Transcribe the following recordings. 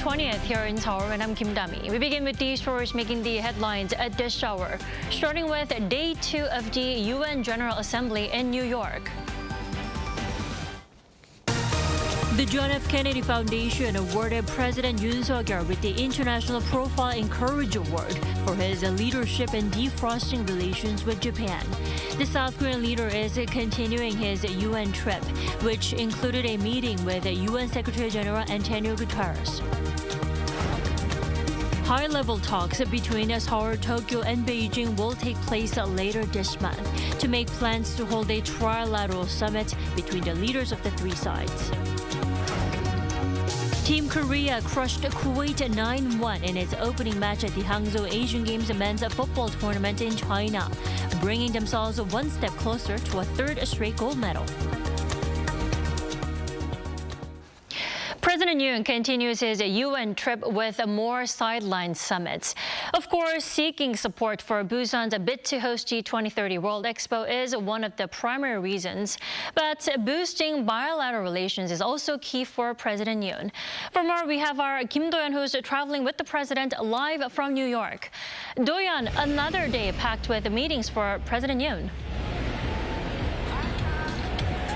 20th here in Seoul, and I'm Kim Dami. We begin with these stories making the headlines at this hour, starting with day 2 of the UN General Assembly in New York. The John F. Kennedy Foundation awarded President Yoon with the International Profile Encourage Award for his leadership in defrosting relations with Japan. The South Korean leader is continuing his UN trip, which included a meeting with UN Secretary General Antonio Guterres. High-level talks between Seoul, Tokyo, and Beijing will take place later this month to make plans to hold a trilateral summit between the leaders of the three sides. Team Korea crushed Kuwait 9-1 in its opening match at the Hangzhou Asian Games men's football tournament in China, bringing themselves one step closer to a third straight gold medal. President Yoon continues his UN trip with more sideline summits. Of course, seeking support for Busan's bid to host G2030 World Expo is one of the primary reasons. But boosting bilateral relations is also key for President Yoon. For more, we have our Kim Do-yeon, who's traveling with the president live from New York. Do-yeon, another day packed with meetings for President Yoon.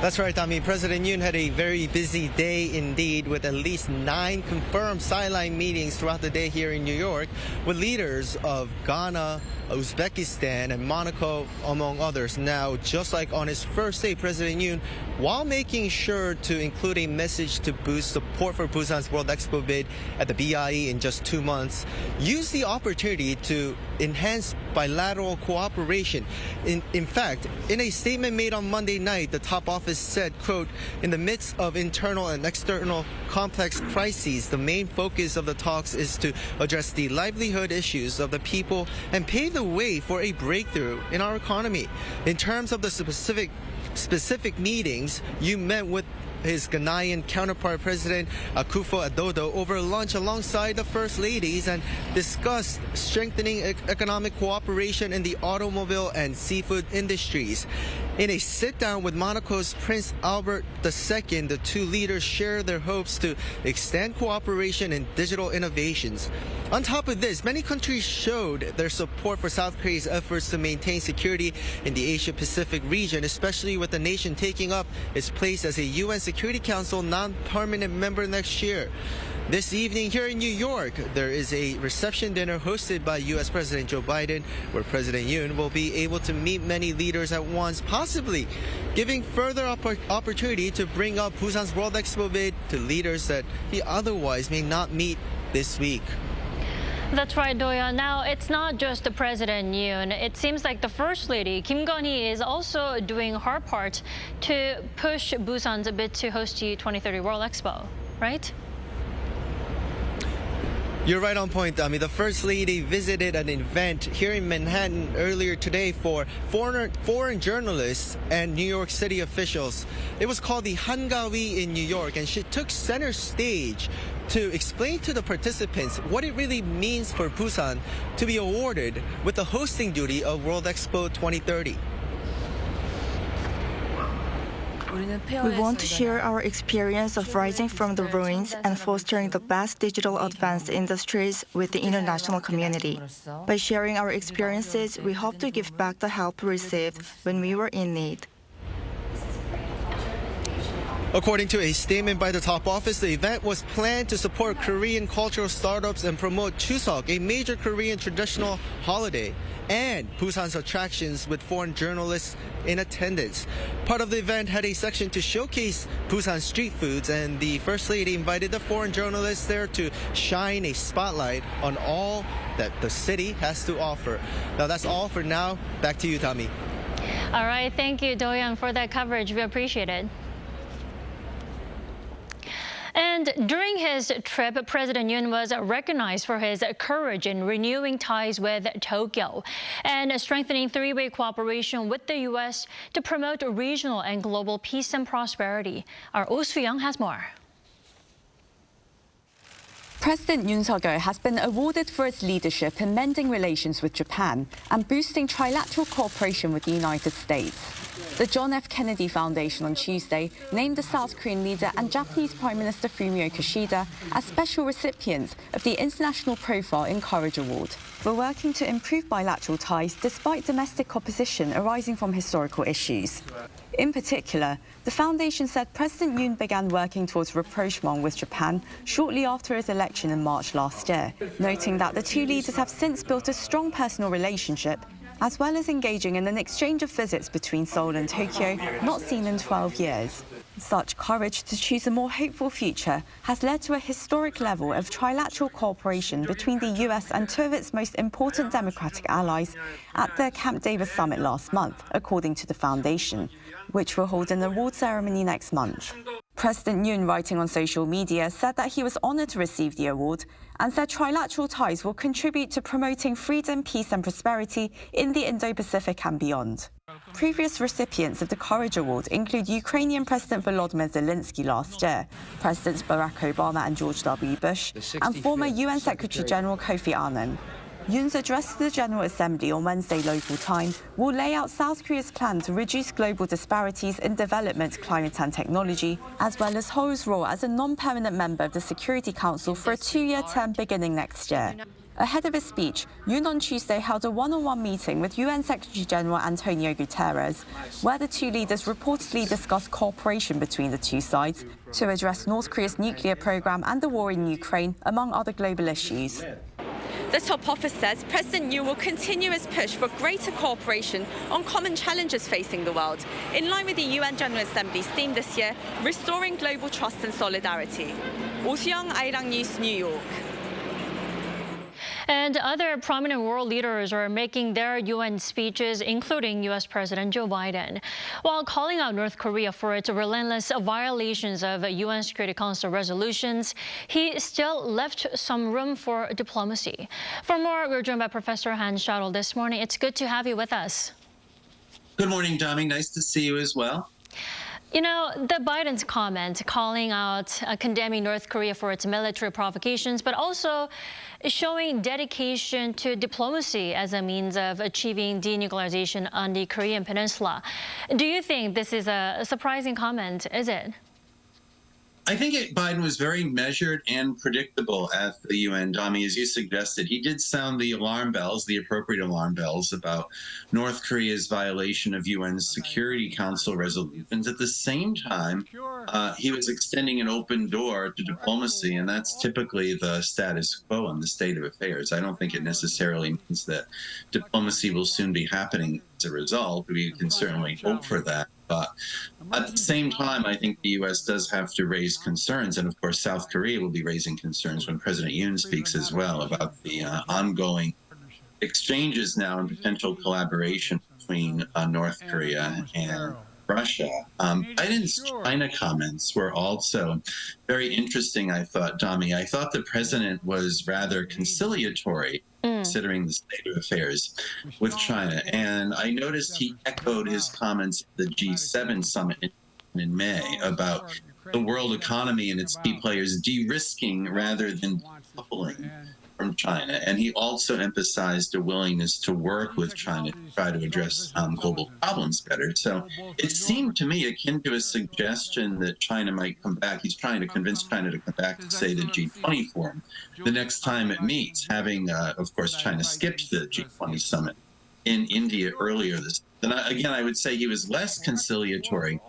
That's right, Tommy. President Yoon had a very busy day indeed, with at least 9 confirmed sideline meetings throughout the day here in New York with leaders of Ghana, Uzbekistan, and Monaco, among others. Now, just like on his first day, President Yoon, while making sure to include a message to boost support for Busan's World Expo bid at the BIE in just 2 months, used the opportunity to enhance bilateral cooperation. In fact, in a statement made on Monday night, the top office said, quote, "In the midst of internal and external complex crises, the main focus of the talks is to address the livelihood issues of the people and pave the way for a breakthrough in our economy." In terms of the specific meetings, you met with his Ghanaian counterpart, President Akufo-Addo, over lunch alongside the First Ladies and discussed strengthening economic cooperation in the automobile and seafood industries. In a sit-down with Monaco's Prince Albert II, the two leaders shared their hopes to extend cooperation in digital innovations. On top of this, many countries showed their support for South Korea's efforts to maintain security in the Asia-Pacific region, especially with the nation taking up its place as a UN Security Council non-permanent member next year. This evening here in New York, there is a reception dinner hosted by U.S. President Joe Biden, where President Yoon will be able to meet many leaders at once, possibly giving further opportunity to bring up Busan's World Expo bid to leaders that he otherwise may not meet this week. That's right, Do-yeon. Now, it's not just the President Yoon. It seems like the First Lady, Kim Gun-hee, is also doing her part to push Busan's bid to host G2030 World Expo, right? You're right on point, Dami. The First Lady visited an event here in Manhattan earlier today for foreign journalists and New York City officials. It was called the Hangawi in New York, and she took center stage to explain to the participants what it really means for Busan to be awarded with the hosting duty of World Expo 2030. We want to share our experience of rising from the ruins and fostering the best digital advanced industries with the international community. By sharing our experiences, we hope to give back the help we received when we were in need. According to a statement by the top office, the event was planned to support Korean cultural startups and promote Chuseok, a major Korean traditional holiday, and Busan's attractions with foreign journalists in attendance. Part of the event had a section to showcase Busan street foods, and the First Lady invited the foreign journalists there to shine a spotlight on all that the city has to offer. Now, that's all for now. Back to you, Tommy. All right. Thank you, Do-yeon, for that coverage. We appreciate it. And during his trip, President Yoon was recognized for his courage in renewing ties with Tokyo and strengthening three-way cooperation with the U.S. to promote regional and global peace and prosperity. Our Oh Soo-young has more. President Yoon has been awarded for his leadership in mending relations with Japan and boosting trilateral cooperation with the United States. The John F. Kennedy Foundation on Tuesday named the South Korean leader and Japanese Prime Minister Fumio Kishida as special recipients of the International Profile in Courage Award for working to improve bilateral ties despite domestic opposition arising from historical issues. In particular, the foundation said President Yoon began working towards rapprochement with Japan shortly after his election in March last year, noting that the two leaders have since built a strong personal relationship, as well as engaging in an exchange of visits between Seoul and Tokyo not seen in 12 years. Such courage to choose a more hopeful future has led to a historic level of trilateral cooperation between the US and two of its most important democratic allies at their Camp David summit last month, according to the foundation, which will hold an award ceremony next month. President Yoon, writing on social media, said that he was honored to receive the award and said trilateral ties will contribute to promoting freedom, peace and prosperity in the Indo-Pacific and beyond. Previous recipients of the Courage Award include Ukrainian President Volodymyr Zelensky last year, Presidents Barack Obama and George W. Bush, and former UN Secretary-General Kofi Annan. Yoon's address to the General Assembly on Wednesday local time will lay out South Korea's plan to reduce global disparities in development, climate and technology, as well as Seoul's role as a non-permanent member of the Security Council for a 2-year term beginning next year. Ahead of his speech, Yoon on Tuesday held a one-on-one meeting with UN Secretary-General Antonio Guterres, where the two leaders reportedly discussed cooperation between the two sides to address North Korea's nuclear program and the war in Ukraine, among other global issues. The top office says President Yoon will continue his push for greater cooperation on common challenges facing the world, in line with the UN General Assembly's theme this year, Restoring Global Trust and Solidarity. Woo-yeong, Arirang News, New York. And other prominent world leaders are making their UN speeches, including U.S. President Joe Biden. While calling out North Korea for its relentless violations of UN Security Council resolutions, he still left some room for diplomacy. For more, we're joined by Professor Han Shuttle this morning. It's good to have you with us. Good morning, Dami. Nice to see you as well. You know, the Biden's comment calling out, condemning North Korea for its military provocations, but also showing dedication to diplomacy as a means of achieving denuclearization on the Korean Peninsula. Do you think this is a surprising comment, is it? I think Biden was very measured and predictable at the UN, Dami, as you suggested. He did sound the alarm bells, the appropriate alarm bells, about North Korea's violation of UN Security Council resolutions. At the same time, he was extending an open door to diplomacy, and that's typically the status quo in the state of affairs. I don't think it necessarily means that diplomacy will soon be happening as a result. We can certainly hope for that. But at the same time, I think the U.S. does have to raise concerns. And of course, South Korea will be raising concerns when President Yoon speaks as well about the ongoing exchanges now and potential collaboration between North Korea and Russia. Biden's China comments were also very interesting, I thought, Dami. I thought the president was rather conciliatory considering the state of affairs with China. And I noticed he echoed his comments at the G7 summit in May about the world economy and its key players de-risking rather than decoupling from China. And he also emphasized a willingness to work with China to try to address global problems better. So it seemed to me akin to a suggestion that China might come back. He's trying to convince China to come back to, say, the G20 forum the next time it meets, having, of course, China skipped the G20 summit in India earlier this year. And again, I would say he was less conciliatory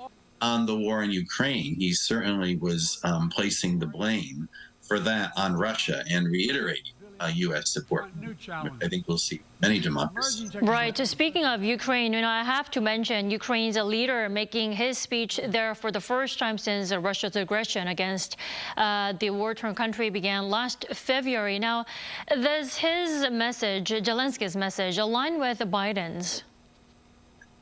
on the war in Ukraine. He certainly was placing the blame for that on Russia and reiterating U.S. support. I think we'll see many democracies. Right. So speaking of Ukraine, you know, I have to mention Ukraine's leader making his speech there for the first time since Russia's aggression against the war-torn country began last February. Now, does his message, Zelensky's message, align with Biden's?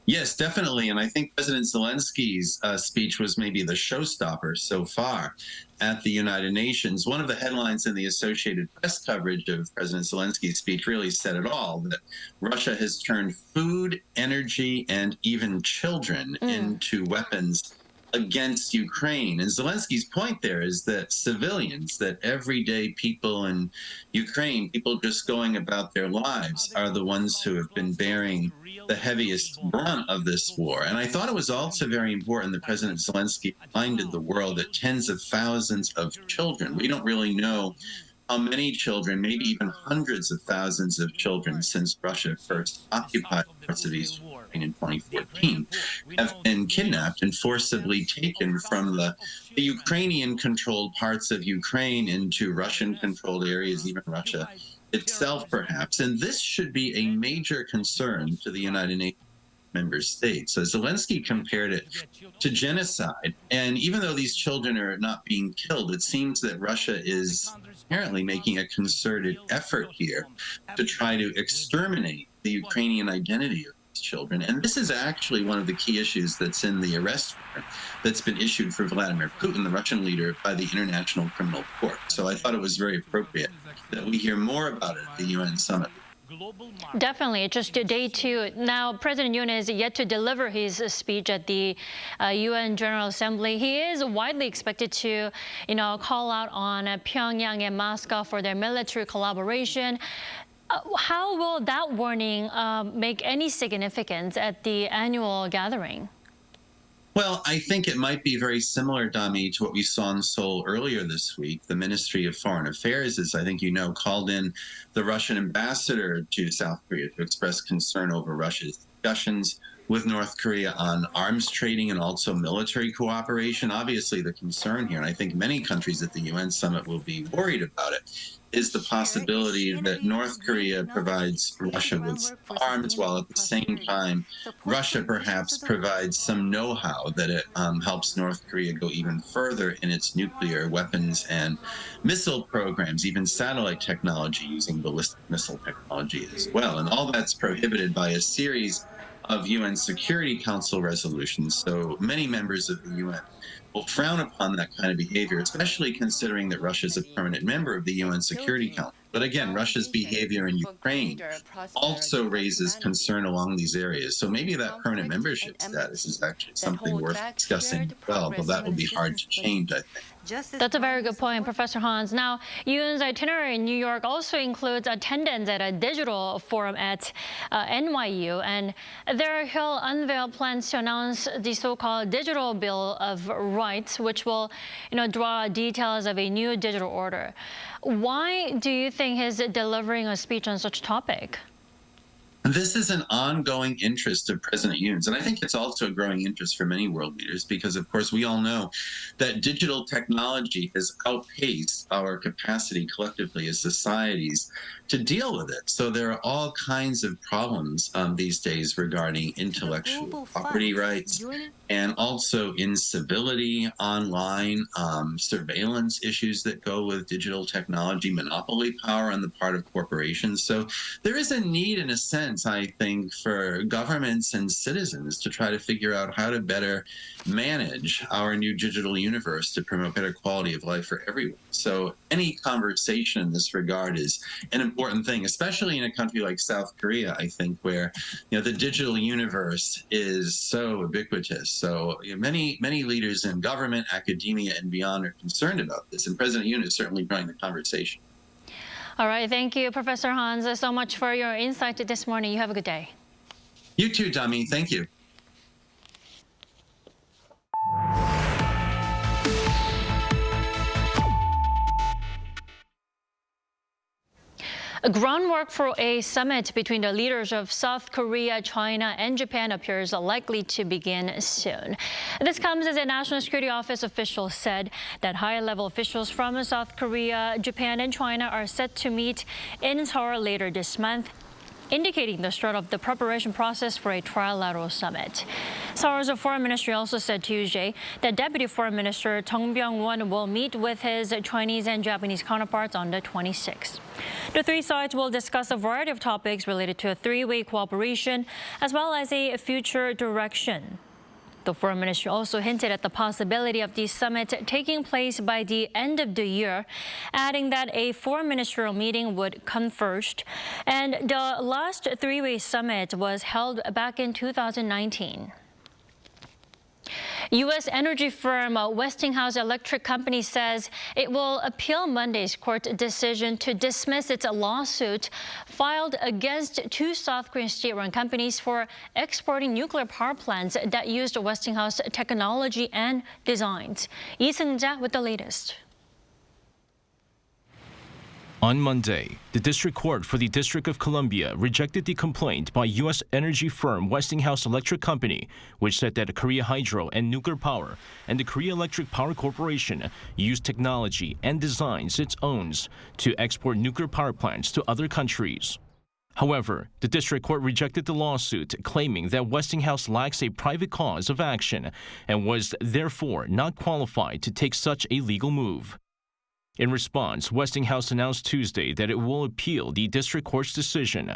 Yes, definitely. And I think President Zelensky's speech was maybe the showstopper so far at the United Nations. One of the headlines in the Associated Press coverage of President Zelensky's speech really said it all, that Russia has turned food, energy, and even children into weapons against Ukraine. And Zelensky's point there is that civilians, that everyday people in Ukraine, people just going about their lives, are the ones who have been bearing the heaviest brunt of this war. And I thought it was also very important that President Zelensky reminded the world that tens of thousands of children, we don't really know how many children, maybe even hundreds of thousands of children since Russia first occupied parts of East Ukraine in 2014, have been kidnapped and forcibly taken from the Ukrainian-controlled parts of Ukraine into Russian-controlled areas, even Russia itself, perhaps. And this should be a major concern to the United Nations member states. So Zelensky compared it to genocide. And even though these children are not being killed, it seems that Russia is apparently making a concerted effort here to try to exterminate the Ukrainian identity of these children. And this is actually one of the key issues that's in the arrest warrant that's been issued for Vladimir Putin, the Russian leader, by the International Criminal Court. So I thought it was very appropriate that we hear more about it at the UN summit. Definitely. Just day two. Now, President Yoon is yet to deliver his speech at the UN General Assembly. He is widely expected to, call out on Pyongyang and Moscow for their military collaboration. How will that warning make any significance at the annual gathering? Well, I think it might be very similar, Dami, to what we saw in Seoul earlier this week. The Ministry of Foreign Affairs, as I think you know, called in the Russian ambassador to South Korea to express concern over Russia's discussions with North Korea on arms trading and also military cooperation. Obviously, the concern here, and I think many countries at the UN summit will be worried about it, is the possibility that North Korea provides Russia with arms, while at the same time, Russia perhaps provides some know-how that it helps North Korea go even further in its nuclear weapons and missile programs, even satellite technology using ballistic missile technology as well. And all that's prohibited by a series of UN Security Council resolutions. So many members of the UN will frown upon that kind of behavior, especially considering that Russia is a permanent member of the UN Security Council. But again, Russia's behavior in Ukraine also raises concern along these areas. So maybe that permanent membership status is actually something worth discussing as well, but that will be hard to change, I think. That's a very good point, Professor Hans. Now, Yoon's itinerary in New York also includes attendance at a digital forum at NYU, and there he'll unveil plans to announce the so-called Digital Bill of Rights, which will, draw details of a new digital order. Why do you think he's delivering a speech on such topic? This is an ongoing interest of President Yoon's, and I think it's also a growing interest for many world leaders because, of course, we all know that digital technology has outpaced our capacity collectively as societies to deal with it. So there are all kinds of problems these days regarding intellectual property rights and also incivility online, surveillance issues that go with digital technology, monopoly power on the part of corporations. So there is a need, in a sense, I think, for governments and citizens to try to figure out how to better manage our new digital universe to promote better quality of life for everyone. So any conversation in this regard is an important thing, especially in a country like South Korea, I think, where the digital universe is so ubiquitous. So many leaders in government, academia, and beyond are concerned about this, and President Yoon is certainly drawing the conversation. All right, thank you, Professor Hans, so much for your insight this morning. You have a good day. You too, Dami. Thank you. A groundwork for a summit between the leaders of South Korea, China, and Japan appears likely to begin soon. This comes as a National Security Office official said that high-level officials from South Korea, Japan, and China are set to meet in Seoul later this month, indicating the start of the preparation process for a trilateral summit. Seoul's foreign ministry also said Tuesday that Deputy Foreign Minister Jeong Woo-yeong will meet with his Chinese and Japanese counterparts on the 26th. The three sides will discuss a variety of topics related to a three-way cooperation, as well as a future direction. The foreign ministry also hinted at the possibility of the summit taking place by the end of the year, adding that a foreign ministerial meeting would come first. And the last three-way summit was held back in 2019. U.S. energy firm Westinghouse Electric Company says it will appeal Monday's court decision to dismiss its lawsuit filed against two South Korean state-run companies for exporting nuclear power plants that used Westinghouse technology and designs. Lee Seung-ja with the latest. On Monday, the District Court for the District of Columbia rejected the complaint by U.S. energy firm Westinghouse Electric Company, which said that Korea Hydro and Nuclear Power and the Korea Electric Power Corporation used technology and designs it owns to export nuclear power plants to other countries. However, the District Court rejected the lawsuit, claiming that Westinghouse lacks a private cause of action and was therefore not qualified to take such a legal move. In response, Westinghouse announced Tuesday that it will appeal the district court's decision.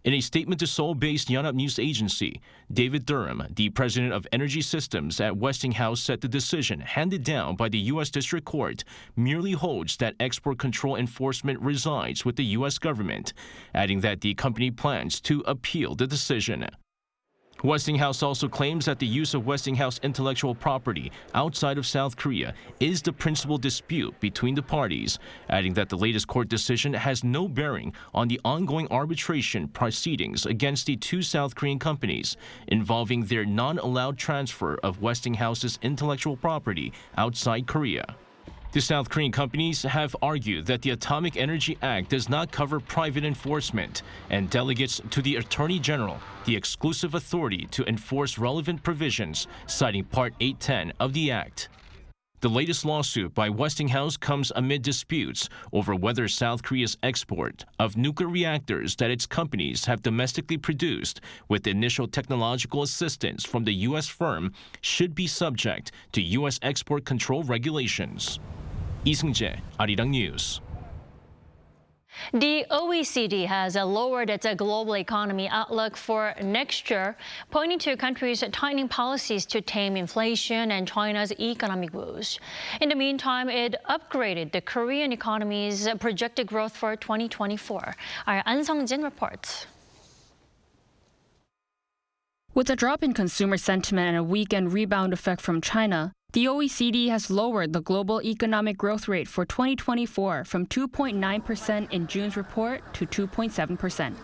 In a statement to Seoul-based Yonhap News Agency, David Durham, the president of Energy Systems at Westinghouse, said the decision handed down by the U.S. District Court merely holds that export control enforcement resides with the U.S. government, adding that the company plans to appeal the decision. Westinghouse also claims that the use of Westinghouse intellectual property outside of South Korea is the principal dispute between the parties, adding that the latest court decision has no bearing on the ongoing arbitration proceedings against the two South Korean companies involving their non-allowed transfer of Westinghouse's intellectual property outside Korea. The South Korean companies have argued that the Atomic Energy Act does not cover private enforcement and delegates to the Attorney General the exclusive authority to enforce relevant provisions, citing Part 810 of the Act. The latest lawsuit by Westinghouse comes amid disputes over whether South Korea's export of nuclear reactors that its companies have domestically produced with initial technological assistance from the U.S. firm should be subject to U.S. export control regulations. Lee Seung-jae, Arirang News. The OECD has lowered its global economy outlook for next year, pointing to countries tightening policies to tame inflation and China's economic woes. In the meantime, it upgraded the Korean economy's projected growth for 2024. Our An Sung-jin reports. With a drop in consumer sentiment and a weekend rebound effect from China, the OECD has lowered the global economic growth rate for 2024 from 2.9% in June's report to 2.7%.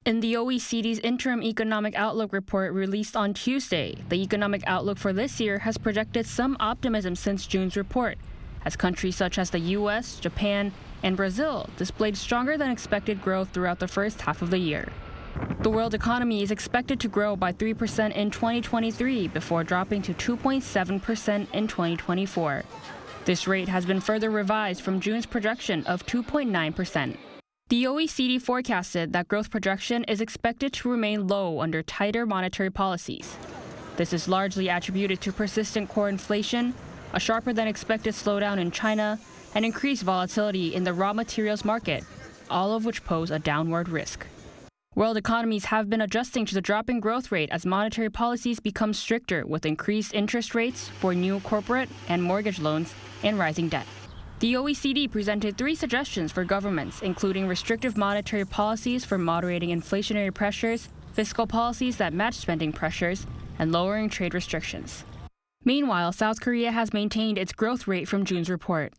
In the OECD's interim economic outlook report released on Tuesday, the economic outlook for this year has projected some optimism since June's report, as countries such as the US, Japan, and Brazil displayed stronger than expected growth throughout the first half of the year. The world economy is expected to grow by 3% in 2023 before dropping to 2.7% in 2024. This rate has been further revised from June's projection of 2.9%. The OECD forecasted that growth projection is expected to remain low under tighter monetary policies. This is largely attributed to persistent core inflation, a sharper than expected slowdown in China, and increased volatility in the raw materials market, all of which pose a downward risk. World economies have been adjusting to the dropping growth rate as monetary policies become stricter with increased interest rates for new corporate and mortgage loans and rising debt. The OECD presented 3 suggestions for governments, including restrictive monetary policies for moderating inflationary pressures, fiscal policies that match spending pressures, and lowering trade restrictions. Meanwhile, South Korea has maintained its growth rate from June's report.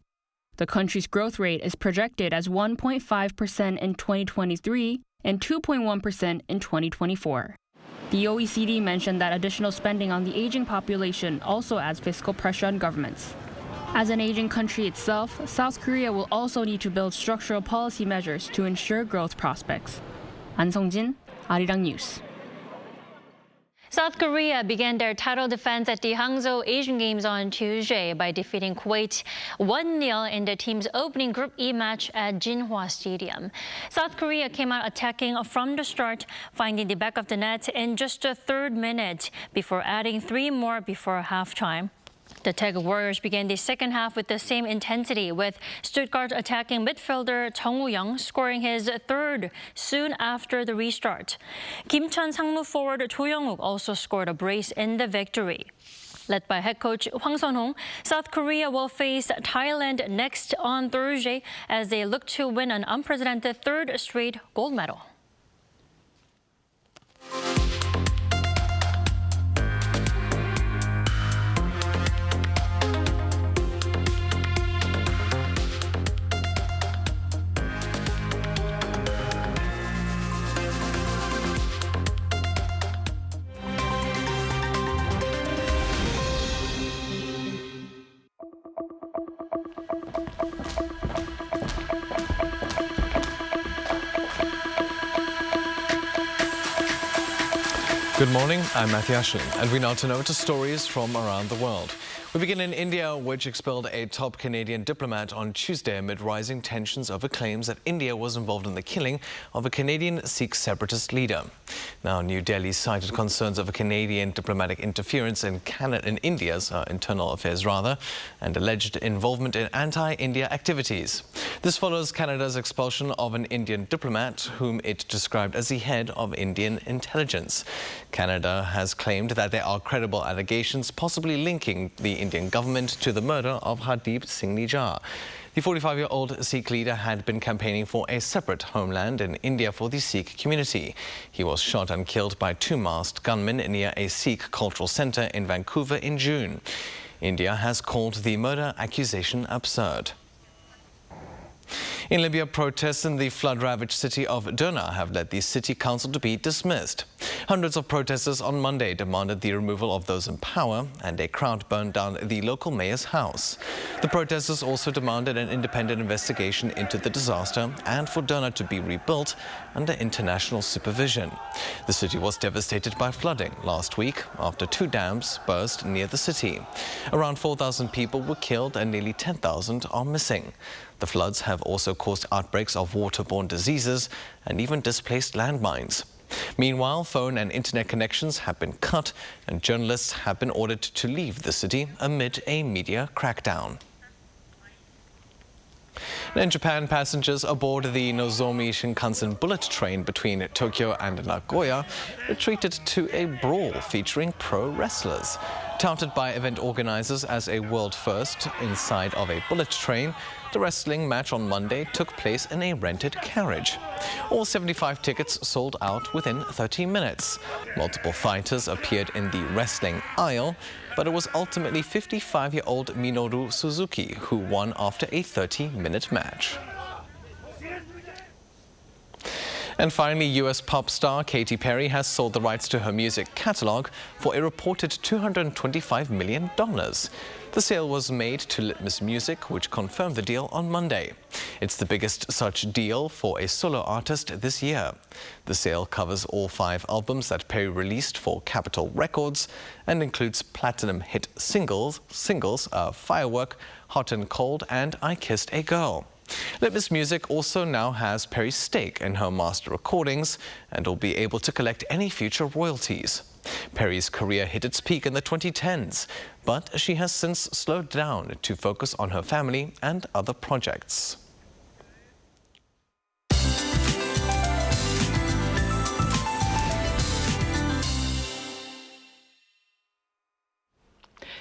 The country's growth rate is projected as 1.5% in 2023 and 2.1% in 2024. The OECD mentioned that additional spending on the aging population also adds fiscal pressure on governments. As an aging country itself, South Korea will also need to build structural policy measures to ensure growth prospects. An Sung-jin, Arirang News. South Korea began their title defense at the Hangzhou Asian Games on Tuesday by defeating Kuwait 1-0 in the team's opening Group E match at Jinhua Stadium. South Korea came out attacking from the start, finding the back of the net in just the 3rd minute before adding 3 more before halftime. The Taeg Warriors began the second half with the same intensity, with Stuttgart attacking midfielder Jeong Woo-yeong scoring his 3rd soon after the restart. Kimcheon Sangmu forward Jo Young-wook also scored a brace in the victory. Led by head coach Hwang Sun-hong, South Korea will face Thailand next on Thursday as they look to win an unprecedented 3rd straight gold medal. Good morning, I'm Matthew Ashley, and we now turn over to stories from around the world. We begin in India, which expelled a top Canadian diplomat on Tuesday amid rising tensions over claims that India was involved in the killing of a Canadian Sikh separatist leader. Now, New Delhi cited concerns of a Canadian diplomatic interference in India's internal affairs, and alleged involvement in anti-India activities. This follows Canada's expulsion of an Indian diplomat, whom it described as the head of Indian intelligence. Canada has claimed that there are credible allegations possibly linking the Indian government to the murder of Hardeep Singh Nijjar. The 45-year-old Sikh leader had been campaigning for a separate homeland in India for the Sikh community. He was shot and killed by two masked gunmen near a Sikh cultural centre in Vancouver in June. India has called the murder accusation absurd. In Libya, protests in the flood-ravaged city of Derna have led the city council to be dismissed. Hundreds of protesters on Monday demanded the removal of those in power, and a crowd burned down the local mayor's house. The protesters also demanded an independent investigation into the disaster and for Derna to be rebuilt under international supervision. The city was devastated by flooding last week after two dams burst near the city. Around 4,000 people were killed and nearly 10,000 are missing. The floods have also caused outbreaks of waterborne diseases and even displaced landmines. Meanwhile, phone and internet connections have been cut and journalists have been ordered to leave the city amid a media crackdown. In Japan, passengers aboard the Nozomi Shinkansen bullet train between Tokyo and Nagoya retreated to a brawl featuring pro wrestlers. Touted by event organizers as a world first inside of a bullet train, the wrestling match on Monday took place in a rented carriage. All 75 tickets sold out within 30 minutes. Multiple fighters appeared in the wrestling aisle, but it was ultimately 55-year-old Minoru Suzuki who won after a 30-minute match. And finally, US pop star Katy Perry has sold the rights to her music catalog for a reported $225 million. The sale was made to Litmus Music, which confirmed the deal on Monday. It's the biggest such deal for a solo artist this year. The sale covers all 5 albums that Perry released for Capitol Records and includes platinum hit singles Firework, Hot and Cold, and I Kissed a Girl. Litmus Music also now has Perry's stake in her master recordings and will be able to collect any future royalties. Perry's career hit its peak in the 2010s, but she has since slowed down to focus on her family and other projects.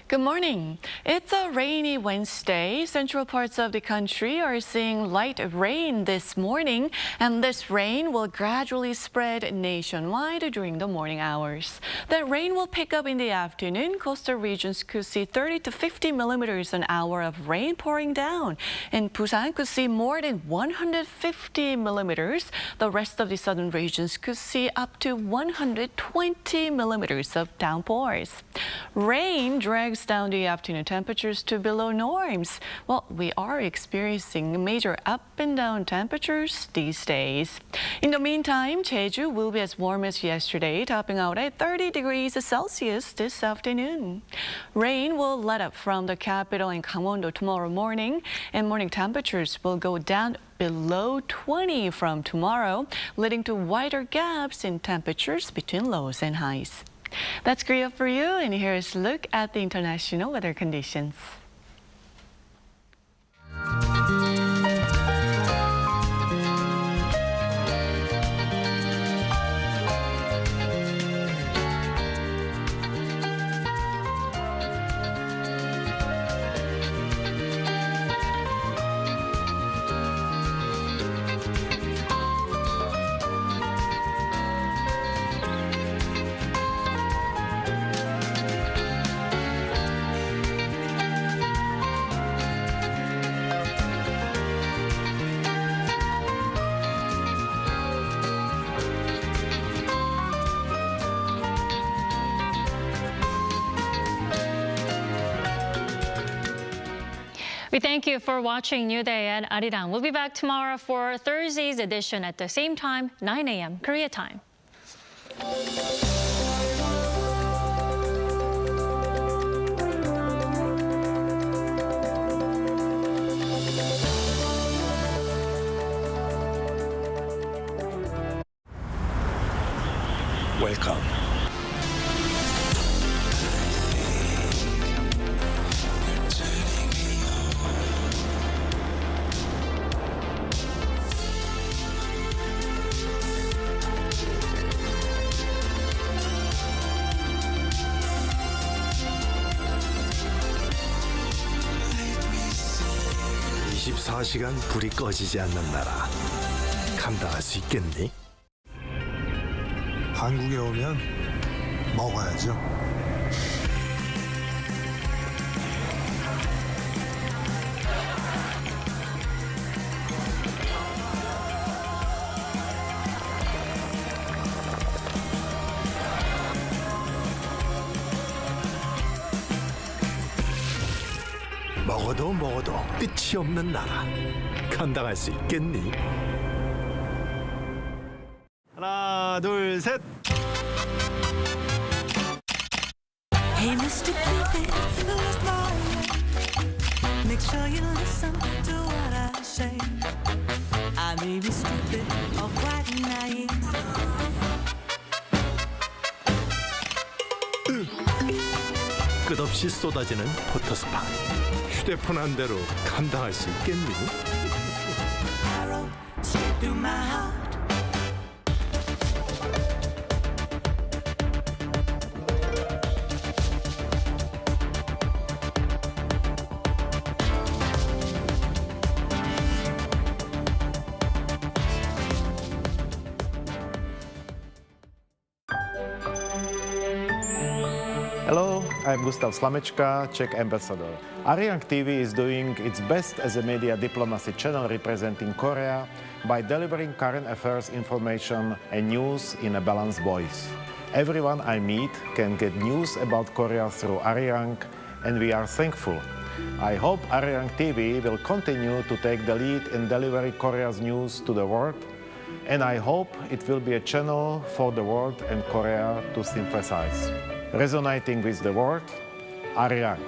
Good morning. It's a rainy Wednesday. Central parts of the country are seeing light rain this morning, and this rain will gradually spread nationwide during the morning hours. That rain will pick up in the afternoon. Coastal regions could see 30 to 50 millimeters an hour of rain pouring down, and Busan could see more than 150 millimeters. The rest of the southern regions could see up to 120 millimeters of downpours. Rain drags down the afternoon temperatures to below norms. Well, we are experiencing major up and down temperatures these days. In the meantime, Jeju will be as warm as yesterday, topping out at 30 degrees Celsius this afternoon. Rain will let up from the capital in Gangwon-do tomorrow morning, and morning temperatures will go down below 20 from tomorrow, leading to wider gaps in temperatures between lows and highs. That's Korea for you, and here's a look at the international weather conditions. We thank you for watching New Day at Arirang. We'll be back tomorrow for Thursday's edition at the same time, 9 a.m. Korea time. welcome. (24시간) 불이 꺼지지 않는 나라 감당할 수 있겠니? 한국에 오면 먹어야죠. 먹어도 끝이 없는 나라 감당할 수 있겠니? 하나 둘 셋. Hey, Mr. Cupid, who's mine? Make sure you listen to what I say. I may be stupid or quite naive. 끝없이 쏟아지는 포토스팟. 휴대폰 한 대로 감당할 수 있겠니? Arrow straight through my heart. Hello, I'm Gustav Slamečka, Czech ambassador. Arirang TV is doing its best as a media diplomacy channel representing Korea by delivering current affairs information and news in a balanced voice. Everyone I meet can get news about Korea through Arirang, and we are thankful. I hope Arirang TV will continue to take the lead in delivering Korea's news to the world, and I hope it will be a channel for the world and Korea to synthesize. Resonating with the world, Arirang.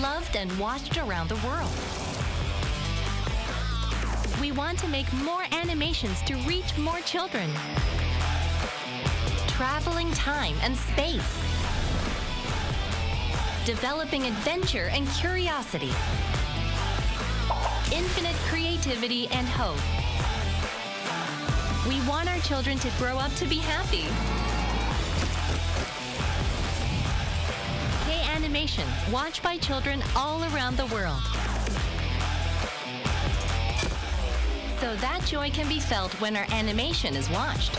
Loved and watched around the world. We want to make more animations to reach more children. Traveling time and space. Developing adventure and curiosity. Infinite creativity and hope. We want our children to grow up to be happy. Animation, watched by children all around the world. So that joy can be felt when our animation is watched.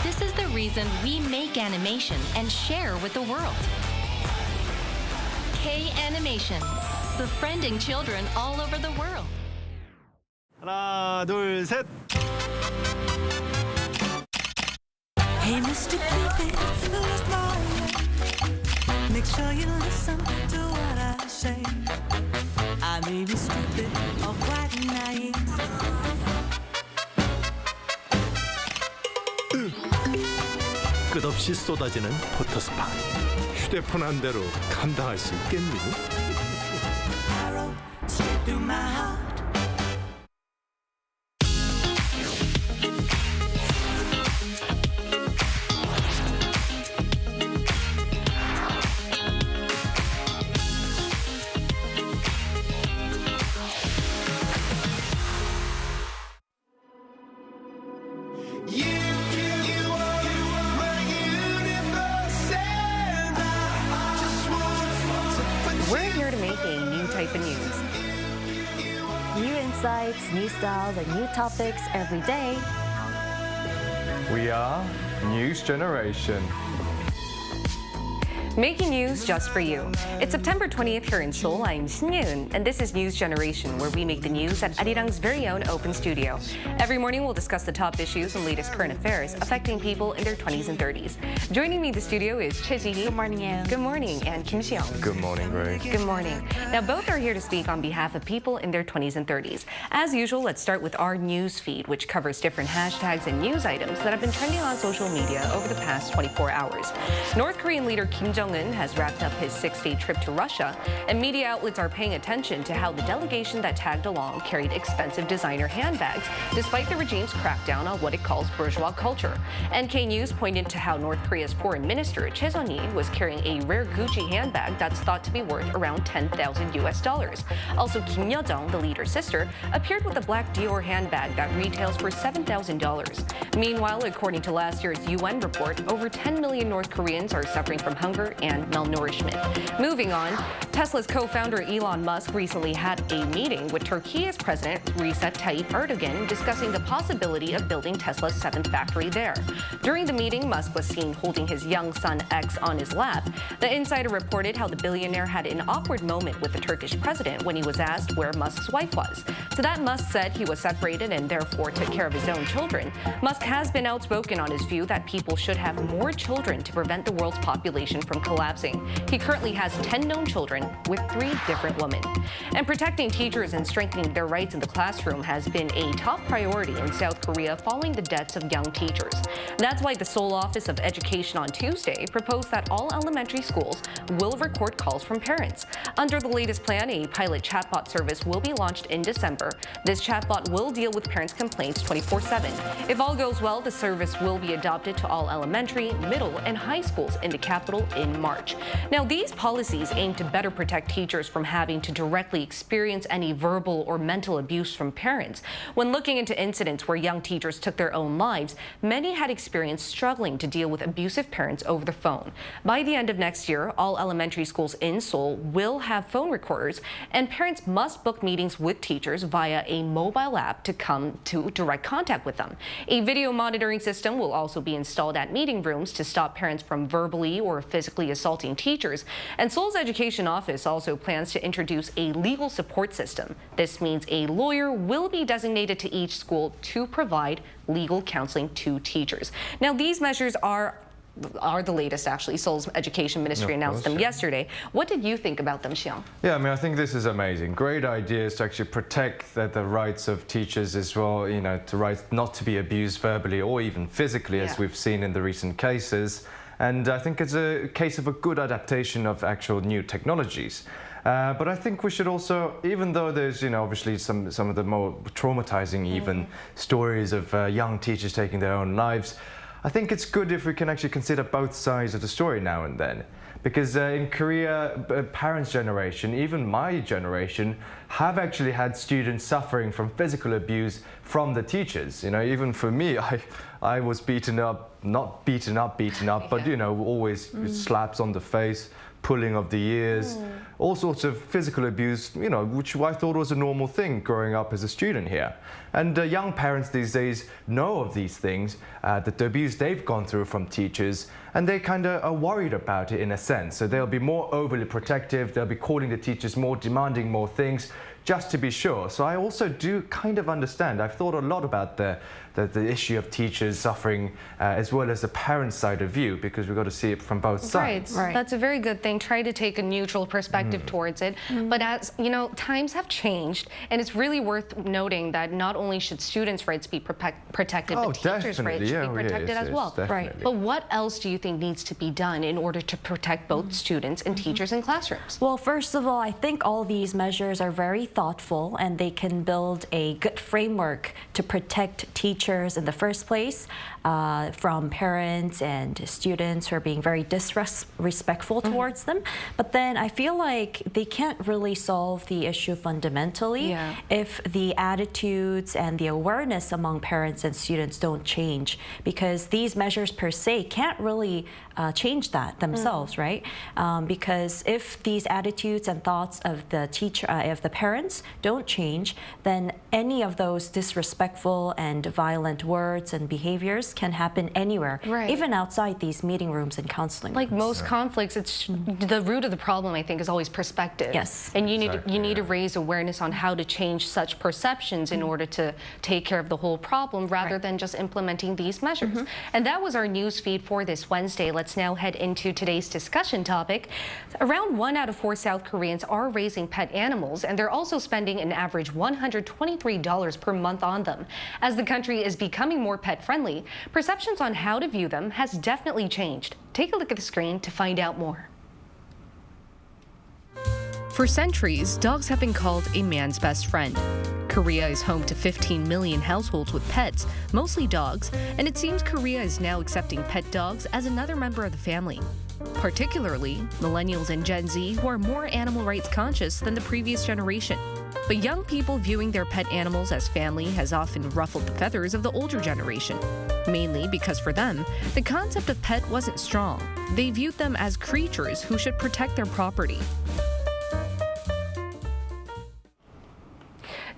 This is the reason we make animation and share with the world. K-Animation, befriending children all over the world. 하나 둘 셋. Hey, Mr. Cupid, who's mine? Make sure you listen to what I say. I may be stupid or quite naive. 끝없이 쏟아지는 포토스팟. 휴대폰 한 대로 감당할 수 있겠니? Arrow straight through my heart. new insights, new styles, and new topics every day. We are News Generation. Making news just for you. It's September 20th here in Seoul. I'm Yoon, and this is News Generation, where we make the news at Arirang's very own open studio. Every morning, we'll discuss the top issues and latest current affairs affecting people in their 20s and 30s. Joining me in the studio is Ji-hee. Good morning, Yoon. Good morning, and Kim Si-young. Good morning, Grace. Good morning. Now, both are here to speak on behalf of people in their 20s and 30s. As usual, let's start with our news feed, which covers different hashtags and news items that have been trending on social media over the past 24 hours. North Korean leader Kim Jong-un has wrapped up his 6-day trip to Russia, and media outlets are paying attention to how the delegation that tagged along carried expensive designer handbags, despite the regime's crackdown on what it calls bourgeois culture. NK News pointed to how North Korea's foreign minister, Choi Sun-hee, was carrying a rare Gucci handbag that's thought to be worth around $10,000. Also, Kim Yo-jong, the leader's sister, appeared with a black Dior handbag that retails for $7,000. Meanwhile, according to last year's UN report, over 10 million North Koreans are suffering from hunger and malnourishment. Moving on, Tesla's co-founder Elon Musk recently had a meeting with Turkey's President Recep Tayyip Erdogan discussing the possibility of building Tesla's 7th factory there. During the meeting, Musk was seen holding his young son X on his lap. The Insider reported how the billionaire had an awkward moment with the Turkish president when he was asked where Musk's wife was. To that, Musk said he was separated and therefore took care of his own children. Musk has been outspoken on his view that people should have more children to prevent the world's population from collapsing. He currently has 10 known children with 3 different women. And protecting teachers and strengthening their rights in the classroom has been a top priority in South Korea following the deaths of young teachers. That's why the Seoul Office of Education on Tuesday proposed that all elementary schools will record calls from parents. Under the latest plan, a pilot chatbot service will be launched in December. This chatbot will deal with parents' complaints 24/7. If all goes well, the service will be adopted to all elementary, middle, and high schools in the capital in March. Now, these policies aim to better protect teachers from having to directly experience any verbal or mental abuse from parents. When looking into incidents where young teachers took their own lives, many had experienced struggling to deal with abusive parents over the phone. By the end of next year, all elementary schools in Seoul will have phone recorders, and parents must book meetings with teachers via a mobile app to come to direct contact with them. A video monitoring system will also be installed at meeting rooms to stop parents from verbally or physically assaulting teachers. And Seoul's education office also plans to introduce a legal support system. This means a lawyer will be designated to each school to provide legal counseling to teachers. Now, these measures are the latest, actually. Seoul's education ministry announced them yesterday. What did you think about them, Si-young? Yeah, I mean, I think this is amazing. Great ideas to actually protect the rights of teachers as well, you know, the right not to be abused verbally or even physically, as we've seen in the recent cases. And I think it's a case of a good adaptation of actual new technologies. But I think we should also, even though there's, you know, obviously some of the more traumatizing even stories of young teachers taking their own lives, I think it's good if we can actually consider both sides of the story now and then. Because in Korea, parents' generation, even my generation, have actually had students suffering from physical abuse from the teachers. You know, even for me, I was beaten up, not beaten up, but, you know, always slaps on the face, pulling of the ears, all sorts of physical abuse, you know, which I thought was a normal thing growing up as a student here. And young parents these days know of these things, that the abuse they've gone through from teachers, and they kind of are worried about it in a sense. So they'll be more overly protective, they'll be calling the teachers more, demanding more things, just to be sure. So I also do kind of understand. I've thought a lot about the issue of teachers suffering as well as the parents' side of view, because we've got to see it from both sides. Right. That's a very good thing. Try to take a neutral perspective towards it. But as you know, times have changed, and it's really worth noting that not only should students' rights be protected, but teachers' rights should be protected as well. Right. But what else do you think needs to be done in order to protect both students and teachers in classrooms? Well, first of all, I think all these measures are very thoughtful, and they can build a good framework to protect teachers in the first place from parents and students who are being very disrespectful towards them. But then I feel like they can't really solve the issue fundamentally if the attitudes and the awareness among parents and students don't change, because these measures per se can't really change that themselves, right? Because if these attitudes and thoughts of the teacher, of the parents parents don't change, then any of those disrespectful and violent words and behaviors can happen anywhere, even outside these meeting rooms and counseling Like rooms. most conflicts, it's the root of the problem, I think, is always perspective. Yes. And you need to raise awareness on how to change such perceptions in order to take care of the whole problem rather than just implementing these measures. And that was our news feed for this Wednesday. Let's now head into today's discussion topic. Around 1 out of 4 South Koreans are raising pet animals, and they're also spending an average $123 per month on them. As the country is becoming more pet-friendly, perceptions on how to view them has definitely changed. Take a look at the screen to find out more. For centuries, dogs have been called a man's best friend. Korea is home to 15 million households with pets, mostly dogs, and it seems Korea is now accepting pet dogs as another member of the family. Particularly, millennials and Gen Z, who are more animal rights conscious than the previous generation. But young people viewing their pet animals as family has often ruffled the feathers of the older generation. Mainly because for them, the concept of pet wasn't strong. They viewed them as creatures who should protect their property.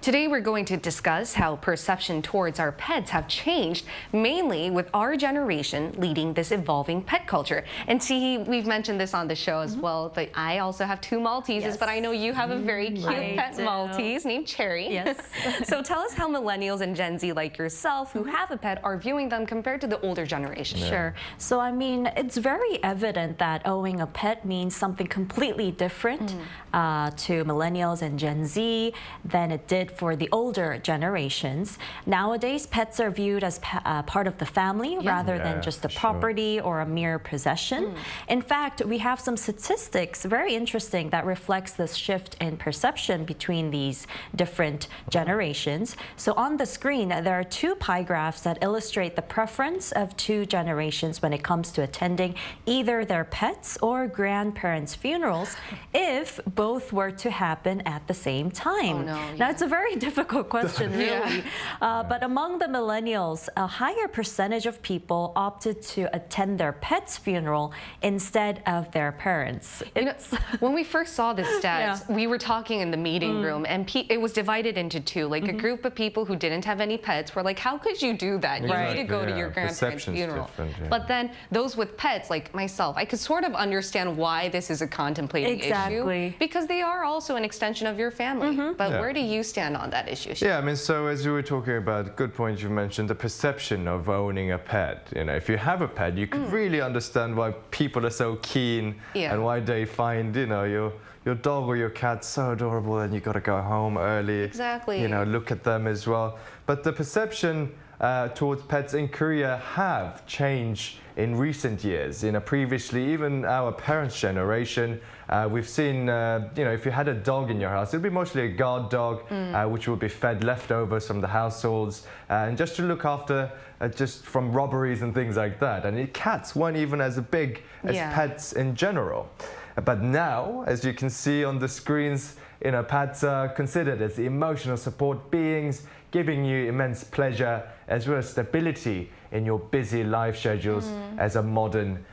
Today, we're going to discuss how perception towards our pets have changed, mainly with our generation leading this evolving pet culture. And see, we've mentioned this on the show as well, but I also have 2 Malteses, but I know you have a very cute pet Maltese named Cherry. Yes. So tell us how millennials and Gen Z like yourself who have a pet are viewing them compared to the older generation. Sure. So, I mean, it's very evident that owning a pet means something completely different to millennials and Gen Z than it did for the older generations. Nowadays, pets are viewed as part of the family rather than just a property or a mere possession. In fact, we have some statistics, very interesting, that reflects this shift in perception between these different generations. So on the screen, there are 2 pie graphs that illustrate the preference of 2 generations when it comes to attending either their pets or grandparents' funerals if both were to happen at the same time. Now, it's a very difficult question, really. But among the millennials, a higher percentage of people opted to attend their pet's funeral instead of their parents. You know, when we first saw this stat, we were talking in the meeting room, and it was divided into 2. Like a group of people who didn't have any pets were like, how could you do that? You need to go to your grandparents' funeral. But then those with pets, like myself, I could sort of understand why this is a contemplating issue, because they are also an extension of your family. But where do you stand on that issue? Yeah, I mean, so as you were talking about, good point you mentioned, the perception of owning a pet. You know, if you have a pet, you can really understand why people are so keen and why they find, you know, your dog or your cat so adorable and you got to go home early. Exactly. You know, look at them as well. But the perception towards pets in Korea have changed in recent years. You know, previously, even our parents' generation, we've seen, you know, if you had a dog in your house, it'd be mostly a guard dog, which would be fed leftovers from the households, and just to look after, just from robberies and things like that. And cats weren't even as big as pets in general. But now, as you can see on the screens, you know, pets are considered as emotional support beings, giving you immense pleasure as well as stability in your busy life schedules as a modern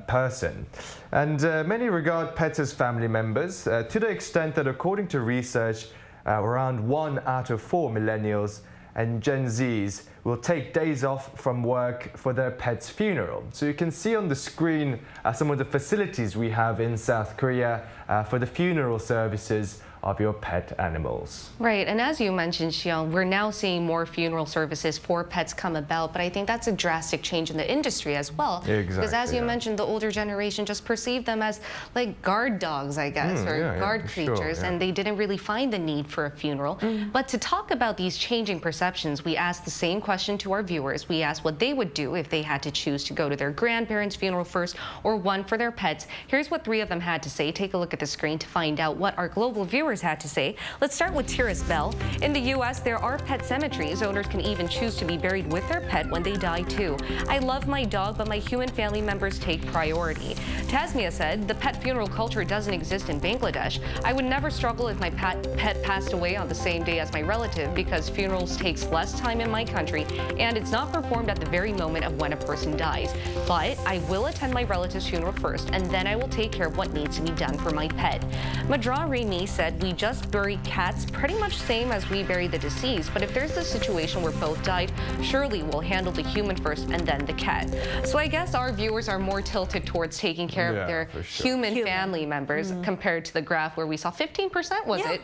person. And many regard pets as family members to the extent that, according to research, around 1 out of 4 millennials and Gen Zs will take days off from work for their pet's funeral. So you can see on the screen some of the facilities we have in South Korea for the funeral services of your pet animals. Right, and as you mentioned, Jeong, we're now seeing more funeral services for pets come about, but I think that's a drastic change in the industry as well. Exactly, because as you mentioned, the older generation just perceived them as like guard dogs, I guess, or guard creatures, and they didn't really find the need for a funeral. But to talk about these changing perceptions, we asked the same question to our viewers. We asked what they would do if they had to choose to go to their grandparents' funeral first or one for their pets. Here's what 3 of them had to say. Take a look at the screen to find out what our global viewers had to say. Let's start with Tiris Bell. In the U.S., there are pet cemeteries. Owners can even choose to be buried with their pet when they die too. I love my dog, but my human family members take priority. Tasmia said, the pet funeral culture doesn't exist in Bangladesh. I would never struggle if my pet passed away on the same day as my relative because funerals takes less time in my country and it's not performed at the very moment of when a person dies. But I will attend my relative's funeral first and then I will take care of what needs to be done for my pet. Madra Remy said, we just bury cats pretty much same as we bury the deceased. But if there's a situation where both died, surely we'll handle the human first and then the cat. So I guess our viewers are more tilted towards taking care of their human family members compared to the graph where we saw 15%, was it,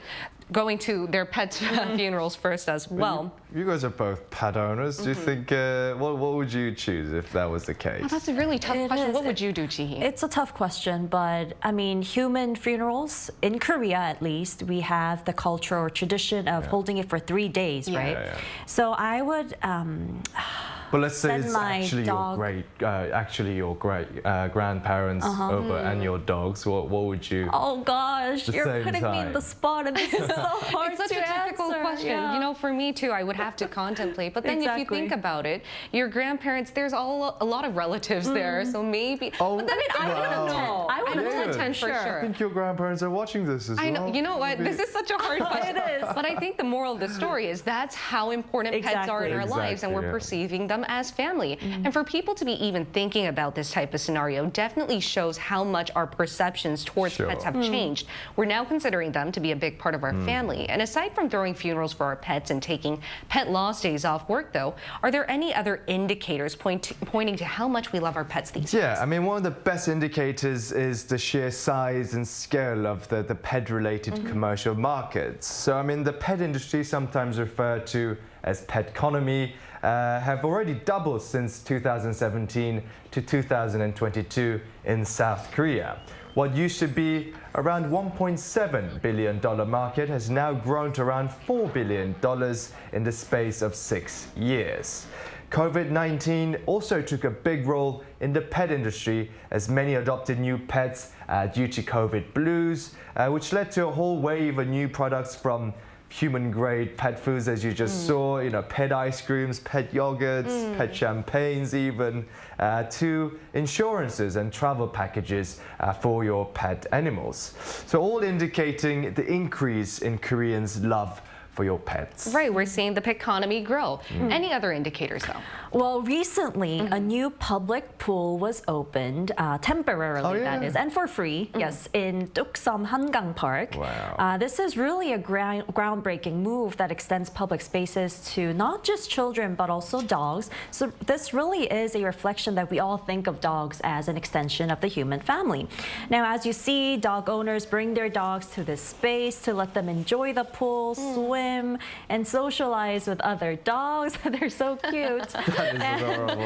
going to their pets' funerals first as well. You guys are both pet owners. Do you think, what would you choose if that was the case? Oh, that's a really tough question. What would you do, Ji-hee? It's a tough question, but I mean, human funerals, in Korea at least, we have the culture or tradition of holding it for 3 days, right? So I would But let's say send it's my actually your great grandparents over and your dogs. What would you? Oh gosh, you're putting me in the spot, and this is so hard It's such a difficult question. You know, for me too, I would have to contemplate. But then if you think about it, your grandparents, there's a lot of relatives there, so maybe. Oh, but then I wouldn't know. I wouldn't attend for sure. I think your grandparents are watching this as well. I know. You know what? This is such a hard question. It is. But I think the moral of the story is that's how important pets are in our lives, and we're perceiving them as family. And for people to be even thinking about this type of scenario definitely shows how much our perceptions towards pets have changed. We're now considering them to be a big part of our family. And aside from throwing funerals for our pets and taking pet loss days off work, though, are there any other indicators pointing to how much we love our pets these days? Yeah, I mean, one of the best indicators is the sheer size and scale of the pet-related commercial markets. So, I mean, the pet industry, sometimes referred to as pet economy, have already doubled since 2017 to 2022 in South Korea. What used to be around $1.7 billion market has now grown to around $4 billion in the space of 6 years. COVID-19 also took a big role in the pet industry as many adopted new pets due to COVID blues, which led to a whole wave of new products from human-grade pet foods, as you just saw, you know, pet ice creams, pet yogurts, pet champagnes even, to insurances and travel packages for your pet animals. So all indicating the increase in Koreans' love for your pets. Right, we're seeing the pet economy grow. Any other indicators, though? Well, recently, a new public pool was opened, temporarily that is, and for free, yes, in Tuksum Hangang Park. Wow. This is really a groundbreaking move that extends public spaces to not just children, but also dogs. So this really is a reflection that we all think of dogs as an extension of the human family. Now, as you see, dog owners bring their dogs to this space to let them enjoy the pool, swim, and socialize with other dogs. They're so cute. That is adorable.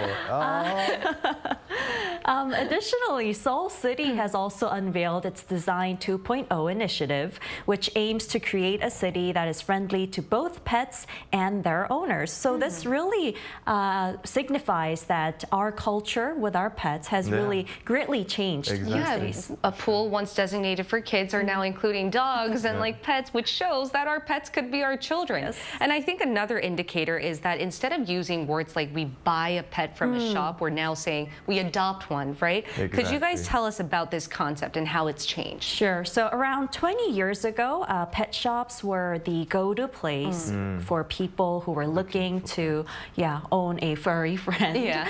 Additionally, Seoul City has also unveiled its Design 2.0 initiative, which aims to create a city that is friendly to both pets and their owners. So this really signifies that our culture with our pets has really greatly changed these days. A pool once designated for kids are now including dogs and like pets, which shows that our pets could be our children. And I think another indicator is that instead of using words like we buy a pet from a shop, we're now saying we adopt one, right? Could you guys tell us about this concept and how it's changed? Sure. So around 20 years ago, pet shops were the go-to place for people who were looking to, own a furry friend.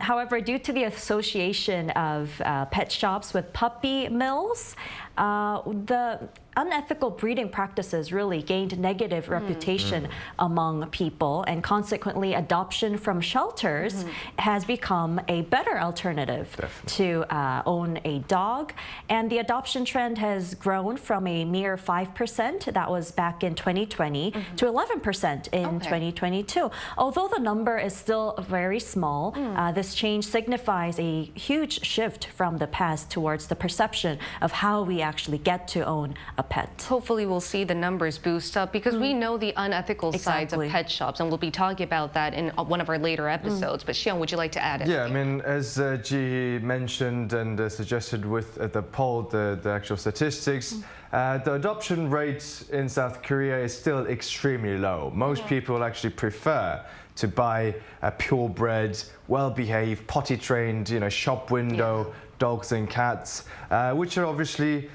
However, due to the association of pet shops with puppy mills, the unethical breeding practices really gained negative reputation among people, and consequently adoption from shelters has become a better alternative to own a dog. And the adoption trend has grown from a mere 5%, that was back in 2020, to 11% in 2022. Although the number is still very small, this change signifies a huge shift from the past towards the perception of how we actually get to own a pet. Hopefully we'll see the numbers boost up, because we know the unethical sides of pet shops, and we'll be talking about that in one of our later episodes. But Jeong, would you like to add it? Yeah, I mean, as Ji mentioned and suggested with the poll, the actual statistics, the adoption rate in South Korea is still extremely low. Most people actually prefer to buy purebred, well-behaved, potty-trained, shop window dogs and cats, which are obviously,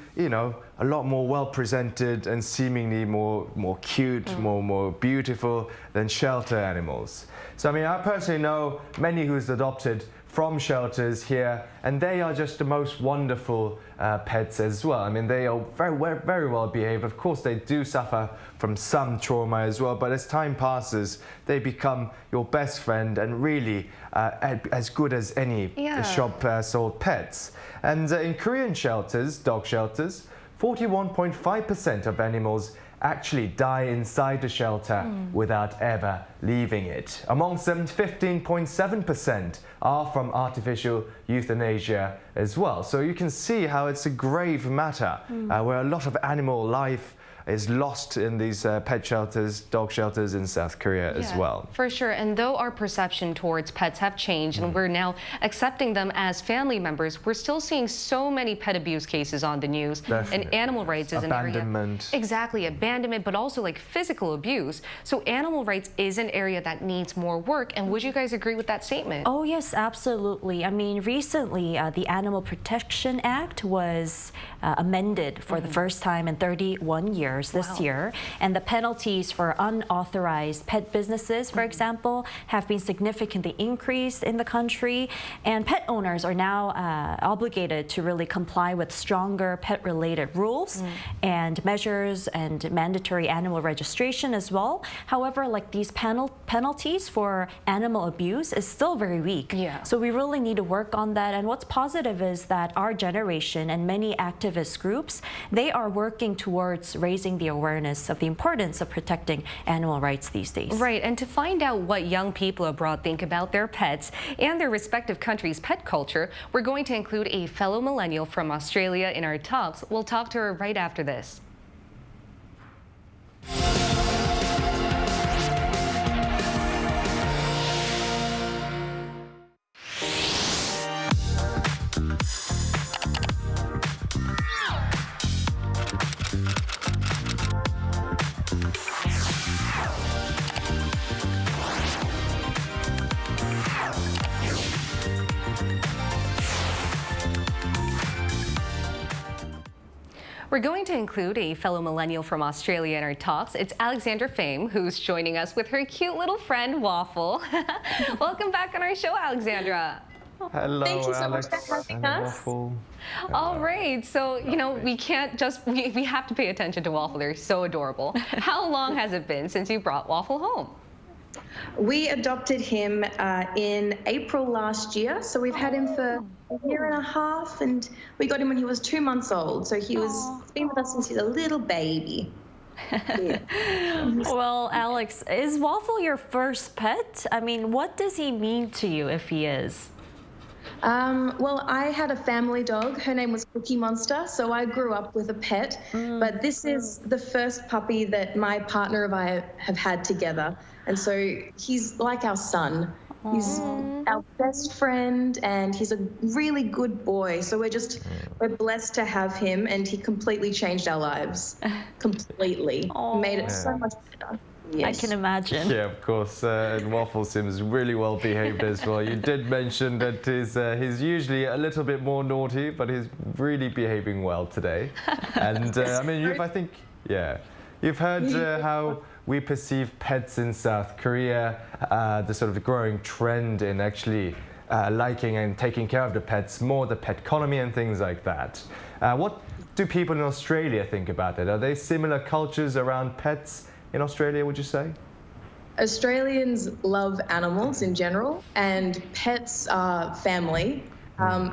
a lot more well-presented and seemingly more cute, more beautiful than shelter animals. So, I mean, I personally know many who's adopted from shelters here, and they are just the most wonderful pets as well. I mean, they are very well behaved. Of course, they do suffer from some trauma as well, but as time passes, they become your best friend and really as good as any shop sold pets. And in Korean shelters, dog shelters, 41.5% of animals actually die inside the shelter without ever leaving it. Amongst them, 15.7% are from artificial euthanasia as well. So you can see how it's a grave matter where a lot of animal life is lost in these pet shelters, dog shelters in South Korea as well. For sure, and though our perception towards pets have changed and we're now accepting them as family members, we're still seeing so many pet abuse cases on the news. Definitely. And animal rights is an area. Abandonment. Exactly, abandonment, but also like physical abuse. So animal rights is an area that needs more work. And would you guys agree with that statement? Oh yes, absolutely. I mean, recently the Animal Protection Act was amended for the first time in 31 years this year, and the penalties for unauthorized pet businesses, for example, have been significantly increased in the country, and pet owners are now obligated to really comply with stronger pet-related rules and measures and mandatory animal registration as well. However, like these penalties for animal abuse is still very weak. So we really need to work on that. And what's positive is that our generation and many activist groups, they are working towards raising the awareness of the importance of protecting animal rights these days. Right, and to find out what young people abroad think about their pets and their respective countries' pet culture, we're going to include a fellow millennial from Australia in our talks. We'll talk to her right after this. We're going to include a fellow millennial from Australia in our talks. It's Alexandra Fame, who's joining us with her cute little friend, Waffle. Welcome back on our show, Alexandra. Hello, Thank you so Alex much for having and us. Waffle. All right, so, you know, we can't just, we have to pay attention to Waffle. They're so adorable. How long has it been since you brought Waffle home? We adopted him in April last year, so we've had him for a year and a half, and we got him when he was 2 months old, so he's been with us since he's a little baby. Well, Alex, is Waffle your first pet? I mean, what does he mean to you if he is? Well, I had a family dog. Her name was Cookie Monster, so I grew up with a pet. But this is the first puppy that my partner and I have had together. And so he's like our son. He's our best friend, and he's a really good boy. So we're blessed to have him, and he completely changed our lives. Completely. Made it so much better. Yes. I can imagine. Yeah, of course. And Waffle seems really well behaved as well. You did mention that he's usually a little bit more naughty, but he's really behaving well today. And I mean, you've heard how we perceive pets in South Korea, the sort of growing trend in actually liking and taking care of the pets, more the pet economy and things like that. What do people in Australia think about it? Are there similar cultures around pets in Australia, would you say? Australians love animals in general, and pets are family.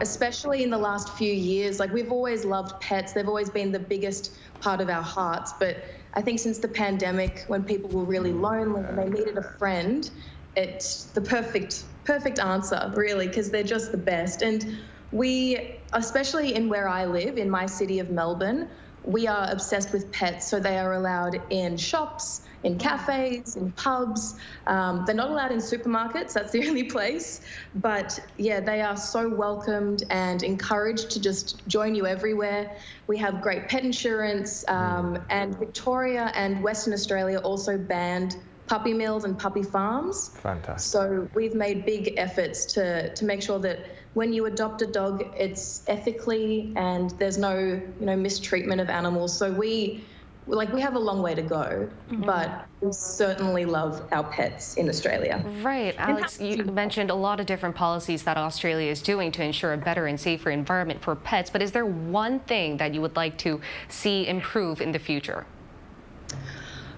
Especially in the last few years, like we've always loved pets. They've always been the biggest part of our hearts. But I think since the pandemic, when people were really lonely and they needed a friend, it's the perfect answer, really, because they're just the best. And we, especially in where I live, in my city of Melbourne, we are obsessed with pets. So they are allowed in shops, in cafes, in pubs. They're not allowed in supermarkets. That's the only place. But yeah, they are so welcomed and encouraged to just join you everywhere. We have great pet insurance, and Victoria and Western Australia also banned puppy mills and puppy farms. Fantastic. So we've made big efforts to make sure that when you adopt a dog, it's ethically and there's no mistreatment of animals. So we like we have a long way to go, but we certainly love our pets in Australia. Right. Alex, you mentioned a lot of different policies that Australia is doing to ensure a better and safer environment for pets, but is there one thing that you would like to see improve in the future?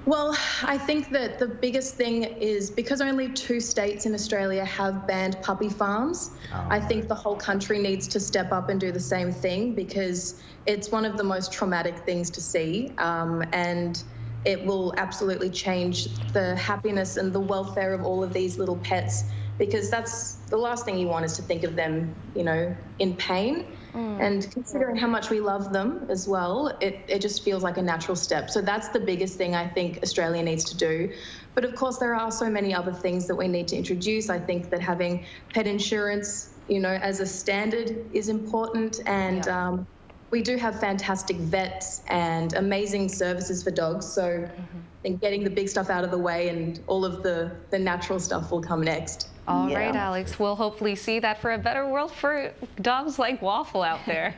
Well, I think that the biggest thing is because only 2 states in Australia have banned puppy farms, I think the whole country needs to step up and do the same thing because it's one of the most traumatic things to see, and it will absolutely change the happiness and the welfare of all of these little pets, because that's the last thing you want is to think of them, you know, in pain. And considering how much we love them as well, it just feels like a natural step. So that's the biggest thing I think Australia needs to do. But of course, there are so many other things that we need to introduce. I think that having pet insurance, you know, as a standard is important. And we do have fantastic vets and amazing services for dogs. So I think getting the big stuff out of the way and all of the natural stuff will come next. All right, Alex, we'll hopefully see that for a better world for dogs like Waffle out there.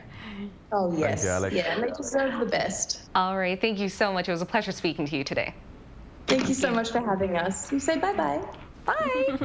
Oh, yes. Thank you, Alex. Yeah, they deserve the best. All right, thank you so much. It was a pleasure speaking to you today. Thank you so much for having us. You say bye-bye. Bye.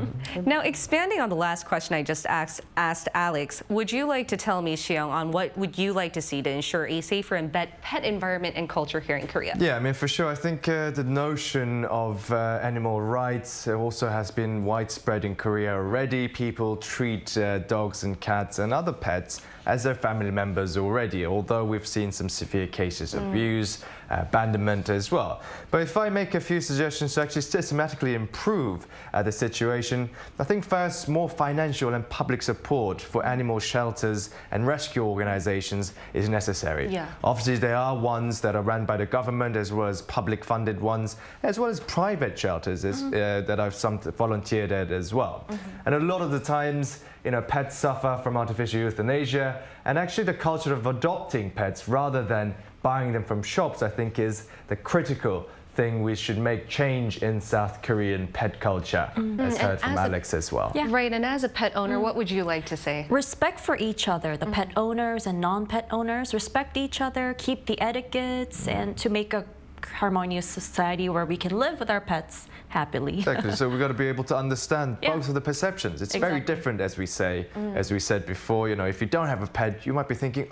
Now, expanding on the last question I just asked Alex, would you like to tell me, Jeong, on what would you like to see to ensure a safer and pet environment and culture here in Korea? Yeah, I mean, for sure. I think the notion of animal rights also has been widespread in Korea already. People treat dogs and cats and other pets as their family members already, although we've seen some severe cases of abuse, abandonment as well. But if I make a few suggestions to actually systematically improve the situation, I think first, more financial and public support for animal shelters and rescue organizations is necessary. Yeah. Obviously, there are ones that are run by the government as well as public funded ones, as well as private shelters that I've volunteered at as well. And a lot of the times, you know, pets suffer from artificial euthanasia, and actually the culture of adopting pets rather than buying them from shops, I think, is the critical thing we should make change in South Korean pet culture, as heard from Alex as well. Yeah. Right, and as a pet owner, what would you like to say? Respect for each other, the pet owners and non-pet owners. Respect each other, keep the etiquettes, and to make a harmonious society where we can live with our pets happily. Exactly. So we've got to be able to understand both of the perceptions. It's very different, as we say, as we said before. You know, if you don't have a pet, you might be thinking,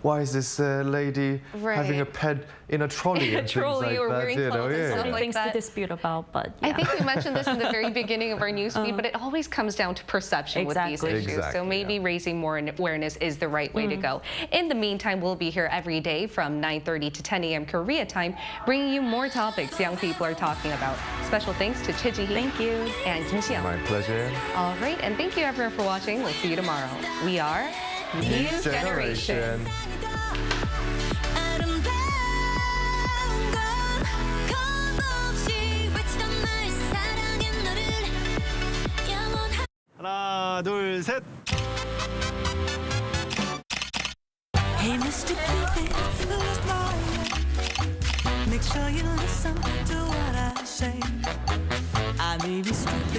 why is this lady having a pet in a trolley and things like or that? wearing clothes and stuff like things that. to dispute about, but I think we mentioned this in the very beginning of our news feed, but it always comes down to perception with these issues. So maybe raising more awareness is the right way to go. In the meantime, we'll be here every day from 9:30 to 10 a.m. Korea time, bringing you more topics young people are talking about. Special thanks to Chiji. Thank you. And Kim Xiang. My pleasure. All right, and thank you everyone for watching. We'll see you tomorrow. We are News Generation. 하나, 둘, 셋. Hey, Mr. Cupid, who's wrong? Make sure you listen to what I say. I may be stupid.